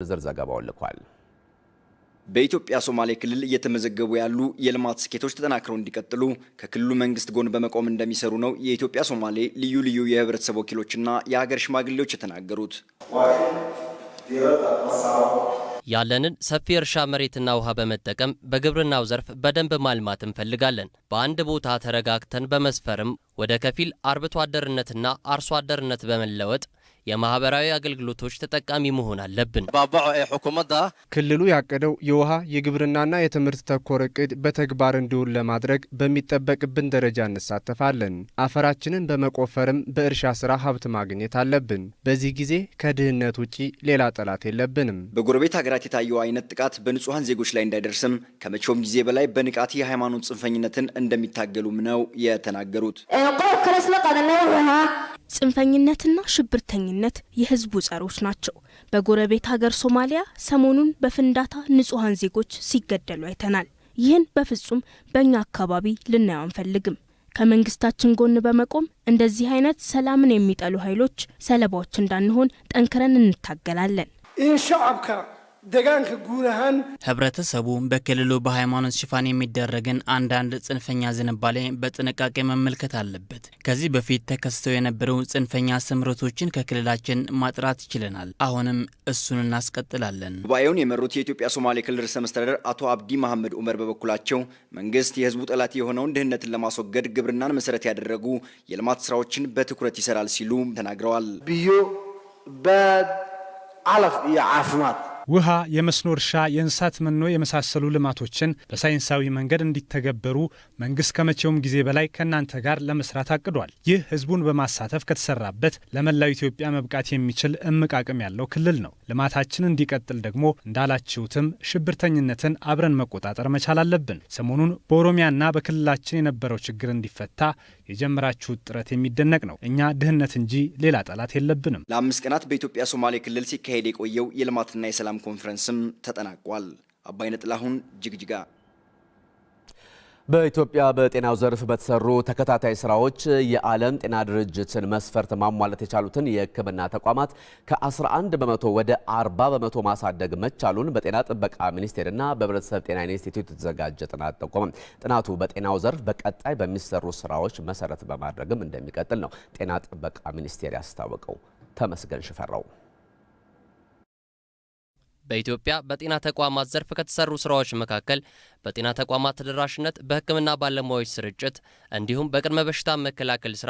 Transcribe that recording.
ዘገባው ልኳል። በኢትዮጵያ ሶማሌ ክልል እየተመዘገቡ ያሉ የልማት ስኬቶች ተጠናክረው እንዲቀጥሉ ከክልሉ መንግስት ጎን በመቆም እንደሚሰሩ ነው የኢትዮጵያ ሶማሌ ልዩ የህብረተሰብ ወኪሎችና የሀገር ሽማግሌዎች የተናገሩት። ያለንን ሰፊ እርሻ መሬትና ውሃ በመጠቀም በግብርናው ዘርፍ በደንብ ማልማት እንፈልጋለን። በአንድ ቦታ ተረጋግተን በመስፈርም ወደ ከፊል አርብቶ አደርነትና አርሶ አደርነት በመለወጥ የማህበራዊ አገልግሎቶች ተጠቃሚ መሆን አለብን። ክልሉ ያቀደው የውሃ የግብርናና የትምህርት ተኮር እቅድ በተግባር እንዲውል ለማድረግ በሚጠበቅብን ደረጃ እንሳተፋለን። አፈራችንን በመቆፈርም በእርሻ ስራ ሀብት ማግኘት አለብን። በዚህ ጊዜ ከድህነት ውጪ ሌላ ጠላት የለብንም። በጎረቤት ሀገራት የታየው አይነት ጥቃት በንጹሃን ዜጎች ላይ እንዳይደርስም ከመቼውም ጊዜ በላይ በንቃት የሃይማኖት ጽንፈኝነትን እንደሚታገሉም ነው የተናገሩት። ጽንፈኝነትና ሽብርተኝነት የህዝቡ ጸሮች ናቸው። በጎረቤት ሀገር ሶማሊያ ሰሞኑን በፍንዳታ ንጹሃን ዜጎች ሲገደሉ አይተናል። ይህን በፍጹም በእኛ አካባቢ ልናየው አንፈልግም። ከመንግስታችን ጎን በመቆም እንደዚህ አይነት ሰላምን የሚጠሉ ኃይሎች ሰለባዎች እንዳንሆን ጠንክረን እንታገላለን። ህብረተሰቡ በክልሉ በሃይማኖት ሽፋን የሚደረግን አንዳንድ ጽንፈኛ ዝንባሌ በጥንቃቄ መመልከት አለበት። ከዚህ በፊት ተከስተው የነበሩ ጽንፈኛ ስምረቶችን ከክልላችን ማጥራት ይችላል። አሁንም እሱን እናስቀጥላለን። ጉባኤውን የመሩት የኢትዮጵያ ሶማሌ ክልል ርዕሰ መስተዳድር አቶ አብዲ መሐመድ ኡመር በበኩላቸው መንግስት የህዝቡ ጠላት የሆነውን ድህነትን ለማስወገድ ግብርናን መሰረት ያደረጉ የልማት ስራዎችን በትኩረት ይሰራል ሲሉ ተናግረዋል። ቢዮ ባድ አለፍ ያዓፍማት ውሃ፣ የመስኖ እርሻ፣ የእንስሳት መኖ የመሳሰሉ ልማቶችን በሳይንሳዊ መንገድ እንዲተገበሩ መንግስት ከመቼውም ጊዜ በላይ ከናንተ ጋር ለመስራት አቅዷል። ይህ ህዝቡን በማሳተፍ ከተሰራበት ለመላው ኢትዮጵያ መብቃት የሚችል እምቅ አቅም ያለው ክልል ነው። ልማታችን እንዲቀጥል ደግሞ እንዳላችሁትም ሽብርተኝነትን አብረን መቆጣጠር መቻል አለብን። ሰሞኑን በኦሮሚያና በክልላችን የነበረው ችግር እንዲፈታ የጀመራችሁት ጥረት የሚደነቅ ነው። እኛ ድህነት እንጂ ሌላ ጠላት የለብንም። ለ5 ቀናት በኢትዮጵያ ሶማሌ ክልል ሲካሄድ የቆየው የልማትና የሰላም ኮንፈረንስም ተጠናቋል። አባይነህ ጥላሁን ጅግጅጋ። በኢትዮጵያ በጤናው ዘርፍ በተሰሩ ተከታታይ ስራዎች የዓለም ጤና ድርጅትን መስፈርት ማሟላት የቻሉትን የሕክምና ተቋማት ከ11 በመቶ ወደ 40 በመቶ ማሳደግ መቻሉን በጤና ጥበቃ ሚኒስቴርና በህብረተሰብ ጤና ኢንስቲትዩት የተዘጋጀ ጥናት ጠቆመ። ጥናቱ በጤናው ዘርፍ በቀጣይ በሚሰሩ ስራዎች መሰረት በማድረግም እንደሚቀጥል ነው ጤና ጥበቃ ሚኒስቴር ያስታወቀው። ተመስገን ሽፈራው። በኢትዮጵያ በጤና ተቋማት ዘርፍ ከተሰሩ ስራዎች መካከል በጤና ተቋማት ተደራሽነት፣ በህክምና ባለሙያዎች ስርጭት እንዲሁም በቅድመ በሽታ መከላከል ስራ